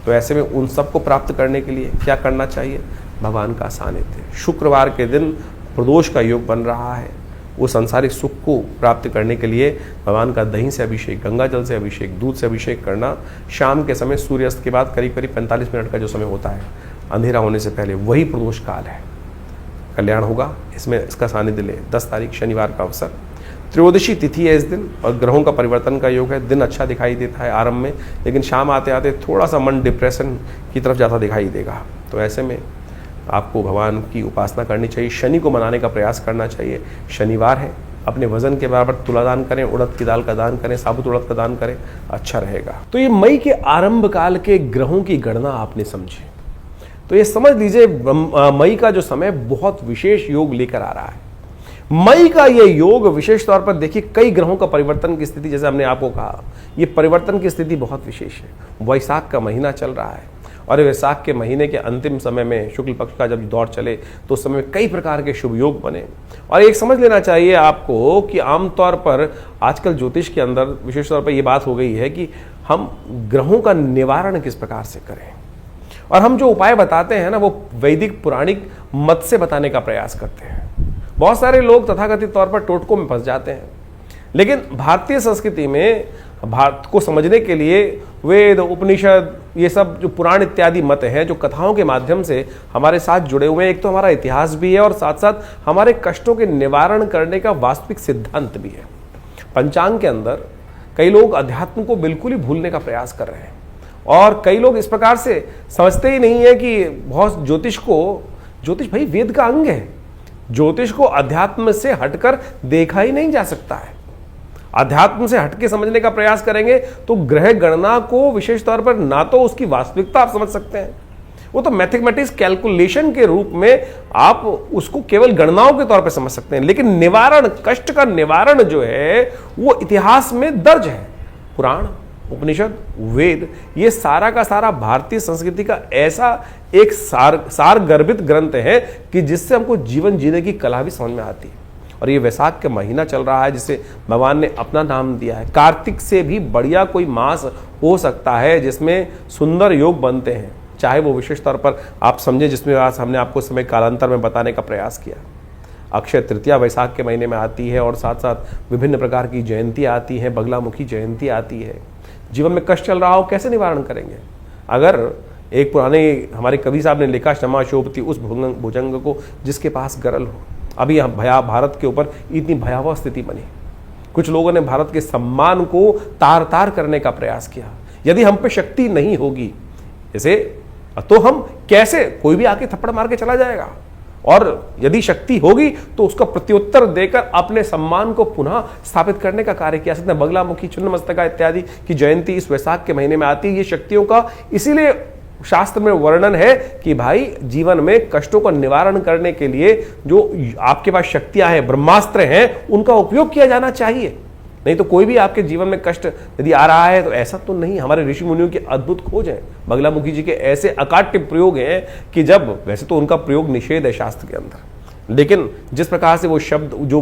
तो ऐसे में उन सबको प्राप्त करने के लिए क्या करना चाहिए? भगवान का सानिध्य। शुक्रवार के दिन प्रदोष का योग बन रहा है। वो सांसारिक सुख को प्राप्त करने के लिए भगवान का दही से अभिषेक, गंगा जल से अभिषेक, दूध से अभिषेक करना। शाम के समय सूर्यास्त के बाद करीब 45 मिनट का जो समय होता है, अंधेरा होने से पहले, वही प्रदोष काल है। कल्याण होगा, इसमें इसका सानिध्य ले। 10 तारीख शनिवार का अवसर, त्रयोदशी तिथि है इस दिन और ग्रहों का परिवर्तन का योग है। दिन अच्छा दिखाई देता है आरंभ में, लेकिन शाम आते आते थोड़ा सा मन डिप्रेशन की तरफ जाता दिखाई देगा। तो ऐसे में आपको भगवान की उपासना करनी चाहिए, शनि को मनाने का प्रयास करना चाहिए। शनिवार है, अपने वजन के बराबर तुला दान करें, उड़द की दाल का दान करें, साबुत उड़द का दान करें, अच्छा रहेगा। तो ये मई के आरंभ काल के ग्रहों की गणना आपने समझी। तो ये समझ लीजिए मई का जो समय बहुत विशेष योग लेकर आ रहा है। मई का ये योग विशेष तौर पर देखिए, कई ग्रहों का परिवर्तन की स्थिति, जैसे हमने आपको कहा, ये परिवर्तन की स्थिति बहुत विशेष है। वैशाख का महीना चल रहा है और वैशाख के महीने के अंतिम समय में शुक्ल पक्ष का जब दौर चले तो उस समय में कई प्रकार के शुभ योग बने। और एक समझ लेना चाहिए आपको कि आमतौर पर आजकल ज्योतिष के अंदर विशेष तौर पर यह बात हो गई है कि हम ग्रहों का निवारण किस प्रकार से करें, और हम जो उपाय बताते हैं ना, वो वैदिक पुराणिक मत से बताने का प्रयास करते हैं। बहुत सारे लोग तथाकथित तौर पर टोटकों में फंस जाते हैं, लेकिन भारतीय संस्कृति में भारत को समझने के लिए वेद, उपनिषद, ये सब जो पुराण इत्यादि मत हैं, जो कथाओं के माध्यम से हमारे साथ जुड़े हुए हैं, एक तो हमारा इतिहास भी है और साथ साथ हमारे कष्टों के निवारण करने का वास्तविक सिद्धांत भी है। पंचांग के अंदर कई लोग अध्यात्म को बिल्कुल ही भूलने का प्रयास कर रहे हैं और कई लोग इस प्रकार से समझते ही नहीं है कि बहुत ज्योतिष भाई वेद का अंग है। ज्योतिष को अध्यात्म से हटकर देखा ही नहीं जा सकता है। अध्यात्म से हटके समझने का प्रयास करेंगे तो ग्रह गणना को विशेष तौर पर ना तो उसकी वास्तविकता आप समझ सकते हैं, वो तो मैथमेटिक्स कैलकुलेशन के रूप में आप उसको केवल गणनाओं के तौर पर समझ सकते हैं, लेकिन निवारण, कष्ट का निवारण जो है वो इतिहास में दर्ज है। पुराण, उपनिषद, वेद, ये सारा का सारा भारतीय संस्कृति का ऐसा एक सार गर्भित ग्रंथ है कि जिससे हमको जीवन जीने की कला भी समझ में आती है। और ये वैशाख का महीना चल रहा है जिसे भगवान ने अपना नाम दिया है। कार्तिक से भी बढ़िया कोई मास हो सकता है जिसमें सुंदर योग बनते हैं, चाहे वो विशेष तौर पर आप समझे, जिसमें आज हमने आपको समय कालांतर में बताने का प्रयास किया। अक्षय तृतीया वैशाख के महीने में आती है और साथ साथ विभिन्न प्रकार की जयंतियाँ आती हैं, बगलामुखी जयंती आती है। जीवन में कष्ट चल रहा हो, कैसे निवारण करेंगे? अगर एक पुराने हमारे कवि साहब ने लिखा, क्षमा शोभती उस भुजंग को जिसके पास गरल हो। अभी भारत के ऊपर इतनी भयावह स्थिति बनी, कुछ लोगों ने भारत के सम्मान को तार तार करने का प्रयास किया। यदि हम पे शक्ति नहीं होगी जैसे, तो हम कैसे, कोई भी आके थप्पड़ मार के चला जाएगा, और यदि शक्ति होगी तो उसका प्रत्युत्तर देकर अपने सम्मान को पुनः स्थापित करने का कार्य किया सकते हैं। बगलामुखी, छिन्नमस्तका इत्यादि की जयंती इस वैशाख के महीने में आती है। ये शक्तियों का इसीलिए शास्त्र में वर्णन है कि भाई जीवन में कष्टों का निवारण करने के लिए जो आपके पास शक्तियां हैं, ब्रह्मास्त्र हैं, उनका उपयोग किया जाना चाहिए। नहीं तो कोई भी आपके जीवन में कष्ट यदि आ रहा है तो ऐसा तो नहीं, हमारे ऋषि मुनियों की अद्भुत खोज है, बगलामुखी जी के ऐसे अकाट्य प्रयोग हैं कि जब, वैसे तो उनका प्रयोग निषेध है शास्त्र के अंदर, लेकिन जिस प्रकार से वो शब्द जो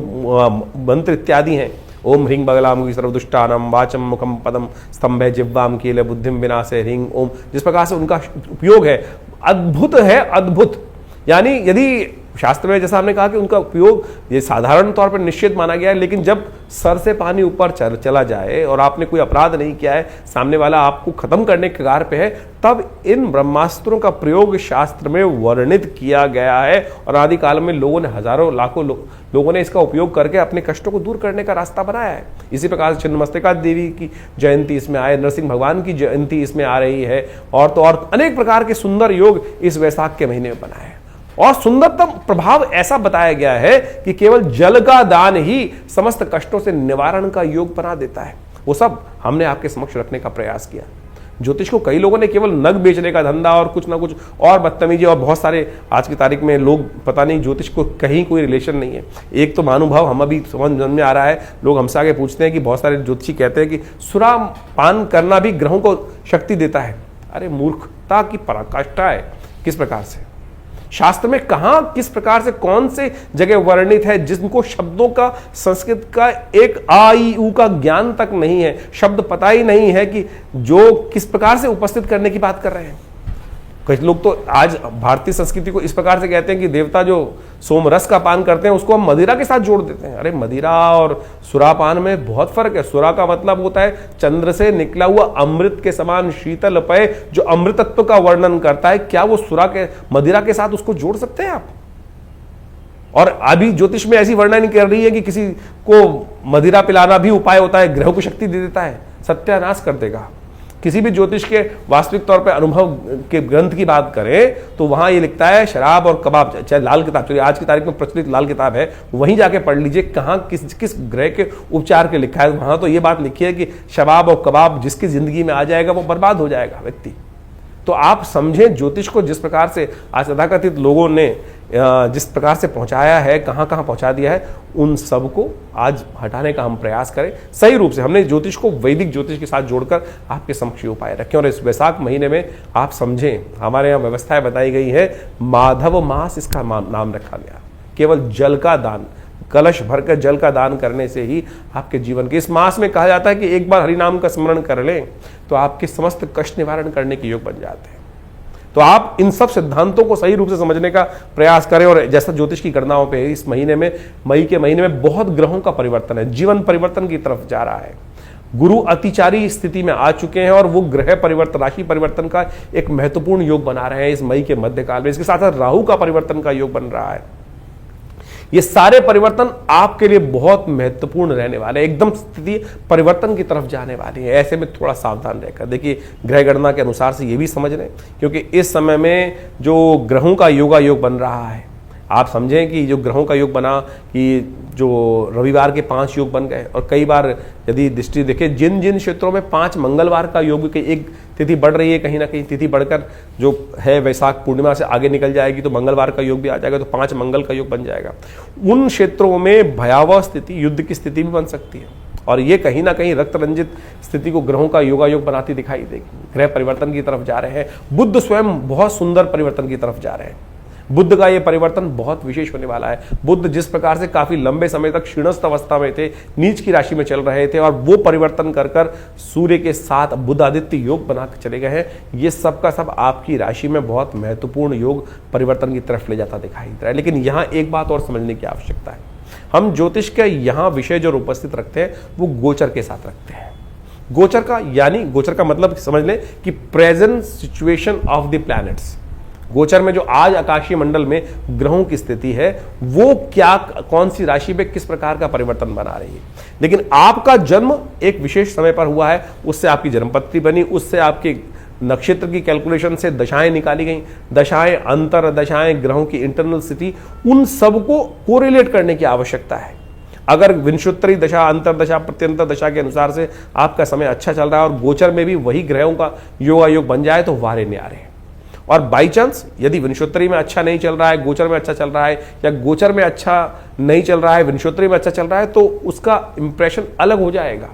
मंत्र इत्यादि हैं, ओम ह्रीं बगलामुखी सर्वदुष्टानम वाचम मुखम पदम स्तंभे जिह्वाम कीले बुद्धिम विनाशे ह्रीं ओम, जिस प्रकार से उनका उपयोग है अद्भुत है, अद्भुत। यानी यदि शास्त्र में जैसा हमने कहा कि उनका उपयोग ये साधारण तौर पर निश्चित माना गया है, लेकिन जब सर से पानी ऊपर चला जाए और आपने कोई अपराध नहीं किया है, सामने वाला आपको खत्म करने के कगार पे है, तब इन ब्रह्मास्त्रों का प्रयोग शास्त्र में वर्णित किया गया है। और आदिकाल में लोगों ने, हजारों लाखों लोगों ने इसका उपयोग करके अपने कष्टों को दूर करने का रास्ता बनाया है। इसी प्रकार से छिन्नमस्तिका देवी की जयंती इसमें आए, नरसिंह भगवान की जयंती इसमें आ रही है, और तो और अनेक प्रकार के सुंदर योग इस वैशाख के महीने में बनाए। और सुंदरतम प्रभाव ऐसा बताया गया है कि केवल जल का दान ही समस्त कष्टों से निवारण का योग बना देता है। वो सब हमने आपके समक्ष रखने का प्रयास किया। ज्योतिष को कई लोगों ने केवल नग बेचने का धंधा और कुछ ना कुछ और बदतमीजी, और बहुत सारे आज की तारीख में लोग, पता नहीं ज्योतिष को कहीं कोई रिलेशन नहीं है। एक तो महानुभाव हम अभी समझ में आ रहा है, लोग हमसे आगे पूछते हैं कि बहुत सारे ज्योतिषी कहते हैं कि सुरा पान करना भी ग्रहों को शक्ति देता है। अरे मूर्खता की पराकाष्ठा है। किस प्रकार से शास्त्र में कहां, किस प्रकार से, कौन से जगह वर्णित है जिनको शब्दों का, संस्कृत का एक आ ई उ का ज्ञान तक नहीं है, शब्द पता ही नहीं है कि जो किस प्रकार से उपस्थित करने की बात कर रहे हैं। कई लोग तो आज भारतीय संस्कृति को इस प्रकार से कहते हैं कि देवता जो सोमरस का पान करते हैं उसको हम मदिरा के साथ जोड़ देते हैं। अरे मदिरा और सुरापान में बहुत फर्क है। सुरा का मतलब होता है चंद्र से निकला हुआ अमृत के समान शीतल पेय जो अमृतत्व का वर्णन करता है। क्या वो सुरा के, मदिरा के साथ उसको जोड़ सकते हैं आप? और अभी ज्योतिष में ऐसी वर्णन कर रही है कि किसी को मदिरा पिलाना भी उपाय होता है, ग्रहों को शक्ति दे देता है, सत्यानाश कर देगा। किसी भी ज्योतिष के वास्तविक तौर पर अनुभव के ग्रंथ की बात करें तो वहां ये लिखता है शराब और कबाब, चाहे लाल किताब, चलिए आज की तारीख में प्रचलित लाल किताब है, वहीं जाके पढ़ लीजिए कहां किस किस ग्रह के उपचार के लिखा है। वहां तो ये बात लिखी है कि शराब और कबाब जिसकी जिंदगी में आ जाएगा वो बर्बाद हो जाएगा व्यक्ति। तो आप समझें ज्योतिष को जिस प्रकार से आज तथाकथित लोगों ने जिस प्रकार से पहुंचाया है, कहां कहां पहुंचा दिया है, उन सबको आज हटाने का हम प्रयास करें। सही रूप से हमने ज्योतिष को वैदिक ज्योतिष के साथ जोड़कर आपके समक्ष उपाय रखें। और इस वैशाख महीने में आप समझें, हमारे यहाँ व्यवस्थाएं बताई गई है, माधव मास इसका नाम रखा गया। केवल जल का दान, कलश भरकर जल का दान करने से ही आपके जीवन के, इस मास में कहा जाता है कि एक बार हरि नाम का स्मरण कर लें तो आपके समस्त कष्ट निवारण करने के योग बन जाते हैं। तो आप इन सब सिद्धांतों को सही रूप से समझने का प्रयास करें। और जैसा ज्योतिष की गणनाओं पे इस महीने में, मई के महीने में बहुत ग्रहों का परिवर्तन है, जीवन परिवर्तन की तरफ जा रहा है। गुरु अतिचारी स्थिति में आ चुके हैं और वो ग्रह परिवर्तन, राशि परिवर्तन का एक महत्वपूर्ण योग बना रहे हैं इस मई के मध्यकाल में। इसके साथ साथ राहु का परिवर्तन का योग बन रहा है। ये सारे परिवर्तन आपके लिए बहुत महत्वपूर्ण रहने वाले, एकदम स्थिति परिवर्तन की तरफ जाने वाली है। ऐसे में थोड़ा सावधान रहकर देखिए, ग्रह गणना के अनुसार से ये भी समझ लें, क्योंकि इस समय में जो ग्रहों का योग बन रहा है, आप समझें कि जो ग्रहों का योग बना कि जो रविवार के 5 योग बन गए, और कई बार यदि दृष्टि देखें जिन जिन क्षेत्रों में 5 मंगलवार का योग की एक तिथि बढ़ रही है, कहीं ना कहीं तिथि बढ़कर जो है वैशाख पूर्णिमा से आगे निकल जाएगी तो मंगलवार का योग भी आ जाएगा, तो 5 मंगल का योग बन जाएगा। उन क्षेत्रों में भयावह स्थिति, युद्ध की स्थिति भी बन सकती है, और ये कहीं ना कहीं रक्त रंजित स्थिति को ग्रहों का योग बनाती दिखाई देगी। ग्रह परिवर्तन की तरफ जा रहे हैं। बुध स्वयं बहुत सुंदर परिवर्तन की तरफ जा रहे हैं। बुध का ये परिवर्तन बहुत विशेष होने वाला है। बुध जिस प्रकार से काफी लंबे समय तक क्षीणस्थ अवस्था में थे, नीच की राशि में चल रहे थे, और वो परिवर्तन कर कर सूर्य के साथ बुध आदित्य योग बना के चले गए हैं। ये सब का सब आपकी राशि में बहुत महत्वपूर्ण योग परिवर्तन की तरफ ले जाता दिखाई दे रहा है। लेकिन यहाँ एक बात और समझने की आवश्यकता है, हम ज्योतिष के यहाँ विषय जो उपस्थित रखते हैं वो गोचर के साथ रखते हैं। गोचर का यानी, गोचर का मतलब समझ लें कि present situation of the planets. गोचर में जो आज आकाशीय मंडल में ग्रहों की स्थिति है वो क्या, कौन सी राशि में किस प्रकार का परिवर्तन बना रही है। लेकिन आपका जन्म एक विशेष समय पर हुआ है, उससे आपकी जन्मपत्री बनी, उससे आपके नक्षत्र की कैलकुलेशन से दशाएं निकाली गई, दशाएं, अंतर दशाएं, ग्रहों की इंटरनल स्थिति, उन सबको कोरिलेट करने की आवश्यकता है। अगर विंशोत्तरी दशा, अंतर दशा, प्रत्यंतर दशा के अनुसार से आपका समय अच्छा चल रहा है और गोचर में भी वही ग्रहों का योग बन जाए तो वारे न्यारे। और बाई चांस यदि विंशोत्तरी में अच्छा नहीं चल रहा है, गोचर में अच्छा चल रहा है, या गोचर में अच्छा नहीं चल रहा है, विंशोत्तरी में अच्छा चल रहा है, तो उसका इंप्रेशन अलग हो जाएगा।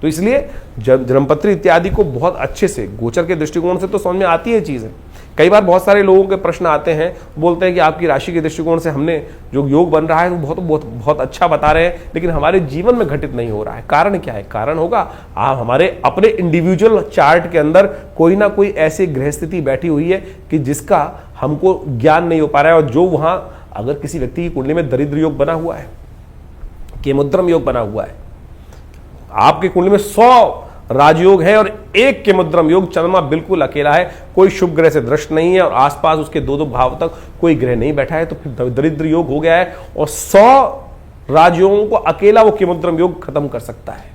तो इसलिए जन्मपत्री इत्यादि को बहुत अच्छे से गोचर के दृष्टिकोण से तो समझ में आती है चीजें। कई बार बहुत सारे लोगों के प्रश्न आते हैं, बोलते हैं कि आपकी राशि के दृष्टिकोण से हमने जो योग बन रहा है वो बहुत बहुत बहुत अच्छा बता रहे हैं, लेकिन हमारे जीवन में घटित नहीं हो रहा है। कारण क्या है? कारण होगा आप हमारे अपने इंडिविजुअल चार्ट के अंदर कोई ना कोई ऐसी ग्रह स्थिति बैठी हुई है कि जिसका हमको ज्ञान नहीं हो पा रहा है। और जो वहां अगर किसी व्यक्ति की कुंडली में दरिद्र योग बना हुआ है, केमुद्रम योग बना हुआ है, आपकी कुंडली में 100 राजयोग है और एक केमुद्रम योग, चंद्रमा बिल्कुल अकेला है, कोई शुभ ग्रह से दृष्ट नहीं है और आसपास उसके 2-2 भाव तक कोई ग्रह नहीं बैठा है, तो फिर दरिद्र योग हो गया है और 100 राजयोगों को अकेला वो केमुद्रम योग खत्म कर सकता है।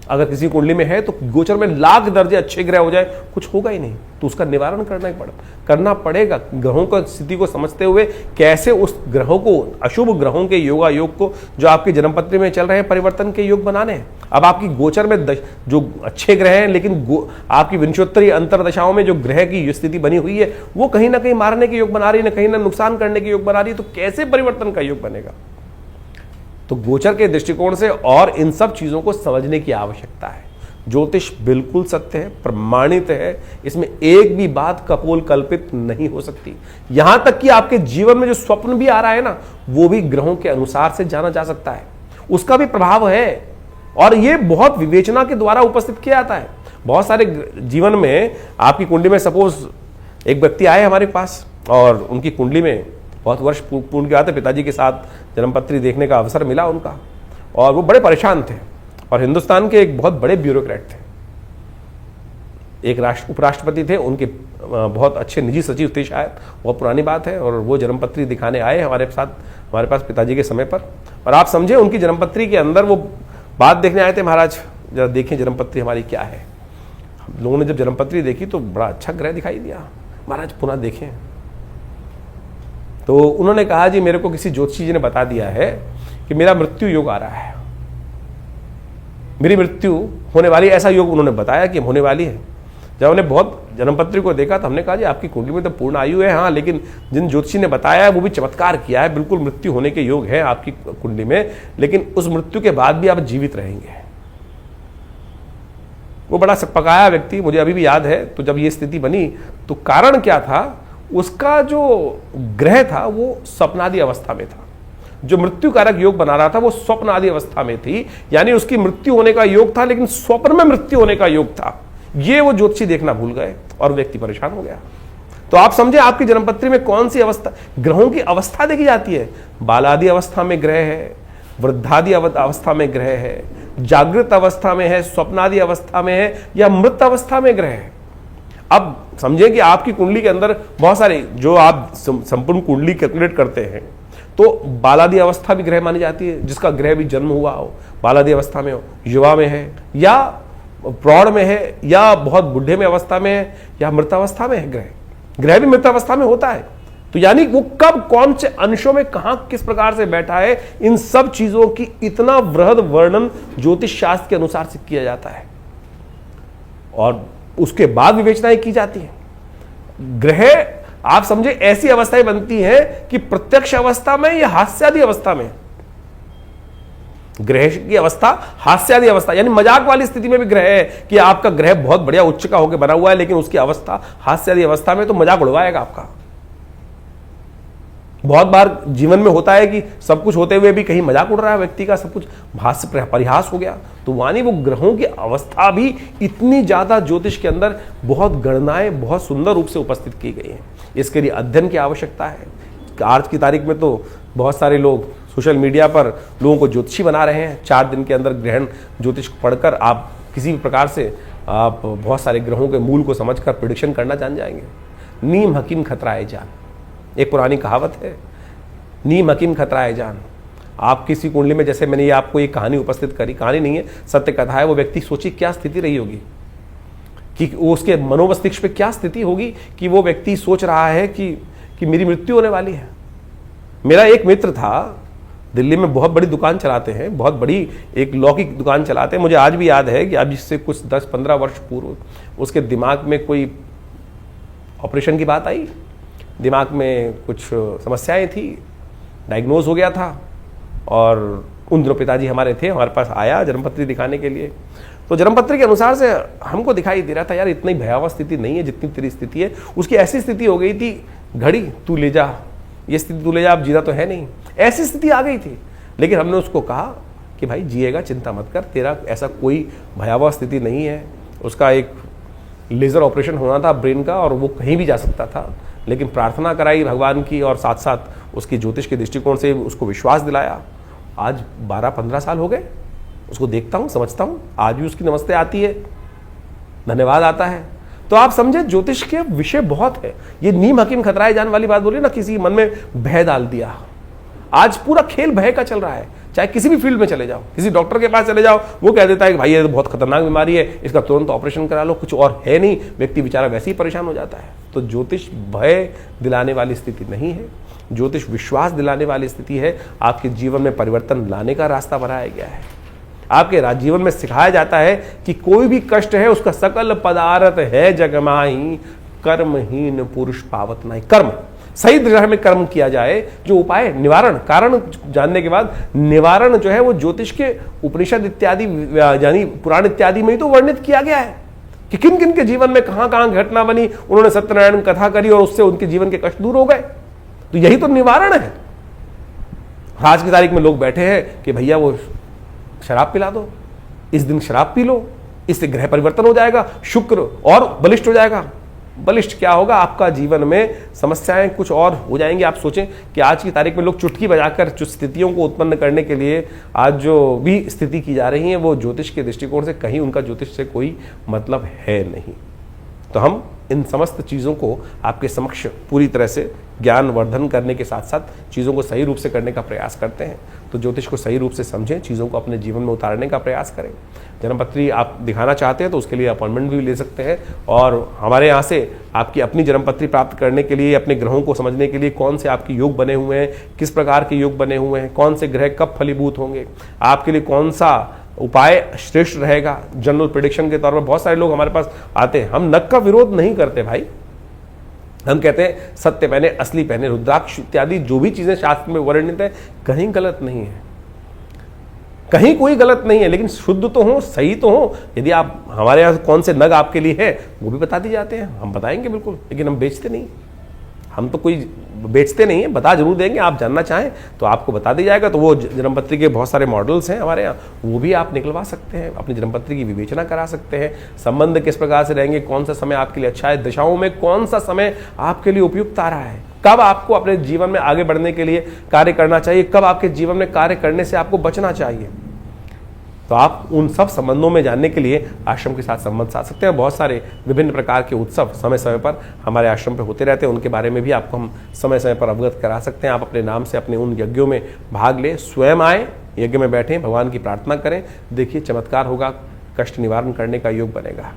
अगर किसी कुंडली में है तो गोचर में लाख दर्जे अच्छे ग्रह हो जाए, कुछ होगा ही नहीं, तो उसका निवारण करना पड़ेगा। ग्रहों का स्थिति को समझते हुए कैसे उस ग्रहों को, अशुभ ग्रहों के योगा योग को जो आपकी जन्मपत्री में चल रहे हैं, परिवर्तन के योग बनाने हैं। अब आपकी गोचर में जो अच्छे ग्रह हैं, लेकिन आपकी विंशोत्तरी अंतरदशाओं में जो ग्रह की स्थिति बनी हुई है वो कहीं ना कहीं मारने के योग बना रही है, कहीं ना नुकसान करने के योग बना रही है, तो कैसे परिवर्तन का योग बनेगा? तो गोचर के दृष्टिकोण से और इन सब चीजों को समझने की आवश्यकता है। ज्योतिष बिल्कुल सत्य है, प्रमाणित है, इसमें एक भी बात कपोल कल्पित नहीं हो सकती। यहां तक कि आपके जीवन में जो स्वप्न भी आ रहा है ना, वो भी ग्रहों के अनुसार से जाना जा सकता है, उसका भी प्रभाव है और ये बहुत विवेचना के द्वारा उपस्थित किया जाता है। बहुत सारे जीवन में आपकी कुंडली में सपोज एक व्यक्ति आए हमारे पास और उनकी कुंडली में बहुत वर्ष पूर्ण के आते, पिताजी के साथ जन्मपत्री देखने का अवसर मिला उनका, और वो बड़े परेशान थे और हिंदुस्तान के एक बहुत बड़े ब्यूरोक्रेट थे, एक उपराष्ट्रपति थे, उनके बहुत अच्छे निजी सचिव थे शायद, बहुत पुरानी बात है। और वो जन्मपत्री दिखाने आए हमारे पास पिताजी के समय पर, और आप समझे उनकी जन्मपत्री के अंदर वो बात देखने आए थे, महाराज जरा देखें जन्मपत्री हमारी क्या है। हम लोगों ने जब जन्मपत्री देखी तो बड़ा अच्छा ग्रह दिखाई दिया, महाराज पुनः देखें। तो उन्होंने कहा जी मेरे को किसी ज्योतिषी जी ने बता दिया है कि मेरा मृत्यु योग आ रहा है, मेरी मृत्यु होने वाली, ऐसा योग उन्होंने बताया कि होने वाली है। जब हमने बहुत जन्मपत्री को देखा तो हमने कहा जी आपकी कुंडली में तो पूर्ण आयु है, हाँ, लेकिन जिन ज्योतिषी ने बताया है वो भी चमत्कार किया है, बिल्कुल मृत्यु होने के योग है आपकी कुंडली में, लेकिन उस मृत्यु के बाद भी आप जीवित रहेंगे। वो बड़ा सकपकाया व्यक्ति, मुझे अभी भी याद है। तो जब ये स्थिति बनी तो कारण क्या था, उसका जो ग्रह था वो स्वप्नादि अवस्था में था, जो मृत्यु कारक योग बना रहा था वो स्वप्न आदि अवस्था में थी, यानी उसकी मृत्यु होने का योग था लेकिन स्वप्न में मृत्यु होने का योग था। ये वो ज्योतिषी देखना भूल गए और व्यक्ति परेशान हो गया। तो आप समझे आपकी जन्मपत्री में कौन सी अवस्था, ग्रहों की अवस्था देखी जाती है। बालादि अवस्था में ग्रह है, वृद्धादि अवस्था में ग्रह है, जागृत अवस्था में है, स्वप्नादि अवस्था में है, या मृत अवस्था में ग्रह है। अब समझे कि आपकी कुंडली के अंदर बहुत सारे, जो आप संपूर्ण कुंडली कैलकुलेट करते हैं तो बालादि अवस्था भी ग्रह मानी जाती है, जिसका ग्रह भी जन्म हुआ हो, बालादि अवस्था में हो, युवा में है या प्रौढ़ में है या बहुत बुढ़े में अवस्था में है या मृतावस्था में है, ग्रह भी मृतावस्था में होता है। तो यानी वो कब कौन से अंशों में कहां किस प्रकार से बैठा है, इन सब चीजों की इतना वृहद वर्णन ज्योतिष शास्त्र के अनुसार से किया जाता है और उसके बाद विवेचनाएं की जाती है। ग्रह आप समझे ऐसी अवस्थाएं बनती हैं कि प्रत्यक्ष अवस्था में या हास्यादि अवस्था में, ग्रह की अवस्था हास्यादि अवस्था, यानी मजाक वाली स्थिति में भी ग्रह है कि आपका ग्रह बहुत बढ़िया उच्च का होकर बना हुआ है, लेकिन उसकी अवस्था हास्यादि अवस्था में, तो मजाक उड़वाएगा आपका। बहुत बार जीवन में होता है कि सब कुछ होते हुए भी कहीं मजाक उड़ रहा है व्यक्ति का, सब कुछ हास्य परिहास हो गया। तो वानी वो ग्रहों की अवस्था भी इतनी ज्यादा ज्योतिष के अंदर बहुत गणनाएं बहुत सुंदर रूप से उपस्थित की गई हैं। इसके लिए अध्ययन की आवश्यकता है। आज की तारीख में तो बहुत सारे लोग सोशल मीडिया पर लोगों को ज्योतिषी बना रहे हैं। 4 दिन के अंदर ग्रहण ज्योतिष पढ़कर आप किसी भी प्रकार से आप बहुत सारे ग्रहों के मूल को समझकर प्रेडिक्शन करना जान जाएंगे। नीम हकीम खतराए जान, एक पुरानी कहावत है, नीम हकीम खतराए जान। आप किसी कुंडली में, जैसे मैंने ये आपको एक कहानी उपस्थित करी, कहानी नहीं है सत्य कथा है, वो व्यक्ति सोची क्या स्थिति रही होगी कि उसके मनोमस्तिष्क पे क्या स्थिति होगी कि वो व्यक्ति सोच रहा है कि मेरी मृत्यु होने वाली है। मेरा एक मित्र था, दिल्ली में बहुत बड़ी दुकान चलाते हैं, बहुत बड़ी एक लौकिक दुकान चलाते हैं। मुझे आज भी याद है कि अब इससे कुछ 10-15 वर्ष पूर्व उसके दिमाग में कोई ऑपरेशन की बात आई, दिमाग में कुछ समस्याएं थी, डायग्नोज हो गया था। और उन दिनों पिताजी हमारे थे, हमारे पास आया जन्मपत्री दिखाने के लिए। तो जन्मपत्री के अनुसार से हमको दिखाई दे रहा था यार इतनी भयावह स्थिति नहीं है जितनी तेरी स्थिति है। उसकी ऐसी स्थिति हो गई थी, घड़ी तू ले जा, ये स्थिति तू ले जा, अब जीना तो है नहीं, ऐसी स्थिति आ गई थी। लेकिन हमने उसको कहा कि भाई जिएगा, चिंता मत कर, तेरा ऐसा कोई भयावह स्थिति नहीं है। उसका एक लेज़र ऑपरेशन होना था ब्रेन का और वो कहीं भी जा सकता था, लेकिन प्रार्थना कराई भगवान की और साथ साथ उसकी ज्योतिष के दृष्टिकोण से उसको विश्वास दिलाया। आज 12-15 साल हो गए, उसको देखता हूँ, समझता हूँ, आज भी उसकी नमस्ते आती है, धन्यवाद आता है। तो आप समझे ज्योतिष के विषय बहुत है। ये नीम हकीम खतराए जान वाली बात बोली ना, किसी मन में भय डाल दिया। आज पूरा खेल भय का चल रहा है। चाहे किसी भी फील्ड में चले जाओ, किसी डॉक्टर के पास चले जाओ, वो कह देता है कि भाई ये तो बहुत खतरनाक बीमारी है, इसका तुरंत ऑपरेशन करा लो, कुछ और है नहीं, व्यक्ति बेचारा वैसे ही परेशान हो जाता है। तो ज्योतिष भय दिलाने वाली स्थिति नहीं है, ज्योतिष विश्वास दिलाने वाली स्थिति है। आपके जीवन में परिवर्तन लाने का रास्ता बनाया गया है। आपके जीवन में सिखाया जाता है कि कोई भी कष्ट है उसका सकल पदार्थ है जगमाही, कर्महीन पुरुष पावत नहीं। कर्म सही दिशा में कर्म किया जाए, जो उपाय निवारण, कारण जानने के बाद निवारण जो है वो ज्योतिष के उपनिषद इत्यादि यानी पुराण इत्यादि में ही तो वर्णित किया गया है कि किन किन के जीवन में कहां कहां घटना बनी, उन्होंने सत्यनारायण कथा करी और उससे उनके जीवन के कष्ट दूर हो गए। तो यही तो निवारण है। आज की तारीख में लोग बैठे हैं कि भैया वो शराब पिला दो, इस दिन शराब पी लो, इससे ग्रह परिवर्तन हो जाएगा, शुक्र और बलिष्ठ हो जाएगा। बलिष्ठ क्या होगा, आपका जीवन में समस्याएं कुछ और हो जाएंगी। आप सोचें कि आज की तारीख में लोग चुटकी बजाकर जो स्थितियों को उत्पन्न करने के लिए आज जो भी स्थिति की जा रही है वो ज्योतिष के दृष्टिकोण से कहीं उनका ज्योतिष से कोई मतलब है नहीं। तो हम इन समस्त चीज़ों को आपके समक्ष पूरी तरह से ज्ञान वर्धन करने के साथ साथ चीज़ों को सही रूप से करने का प्रयास करते हैं। तो ज्योतिष को सही रूप से समझें, चीज़ों को अपने जीवन में उतारने का प्रयास करें। जन्मपत्री आप दिखाना चाहते हैं तो उसके लिए अपॉइंटमेंट भी ले सकते हैं, और हमारे यहाँ से आपकी अपनी जन्मपत्री प्राप्त करने के लिए, अपने ग्रहों को समझने के लिए, कौन से आपके योग बने हुए हैं, किस प्रकार के योग बने हुए हैं, कौन से ग्रह कब फलीभूत होंगे, आपके लिए कौन सा उपाय श्रेष्ठ रहेगा, जनरल प्रेडिक्शन के तौर पर बहुत सारे लोग हमारे पास आते हैं। हम नग का विरोध नहीं करते भाई, हम कहते हैं सत्य पहने, असली पहने, रुद्राक्ष इत्यादि जो भी चीजें शास्त्र में वर्णित है कहीं गलत नहीं है, कहीं कोई गलत नहीं है, लेकिन शुद्ध तो हो, सही तो हो। यदि आप हमारे यहाँ कौन से नग आपके लिए है वो भी बता दिए जाते हैं, हम बताएंगे बिल्कुल, लेकिन हम बेचते नहीं, हम तो कोई बेचते नहीं है, बता जरूर देंगे। आप जानना चाहें तो आपको बता दिया जाएगा। तो वो जन्मपत्री के बहुत सारे मॉडल्स हैं हमारे यहाँ, वो भी आप निकलवा सकते हैं, अपनी जन्मपत्री की विवेचना करा सकते हैं। संबंध किस प्रकार से रहेंगे, कौन सा समय आपके लिए अच्छा है, दशाओं में कौन सा समय आपके लिए उपयुक्त आ रहा है, कब आपको अपने जीवन में आगे बढ़ने के लिए कार्य करना चाहिए, कब आपके जीवन में कार्य करने से आपको बचना चाहिए। तो आप उन सब संबंधों में जानने के लिए आश्रम के साथ संबंध साध सकते हैं। बहुत सारे विभिन्न प्रकार के उत्सव समय समय पर हमारे आश्रम पे होते रहते हैं, उनके बारे में भी आपको हम समय समय पर अवगत करा सकते हैं। आप अपने नाम से अपने उन यज्ञों में भाग लें, स्वयं आए, यज्ञ में बैठें, भगवान की प्रार्थना करें, देखिए चमत्कार होगा, कष्ट निवारण करने का योग बनेगा।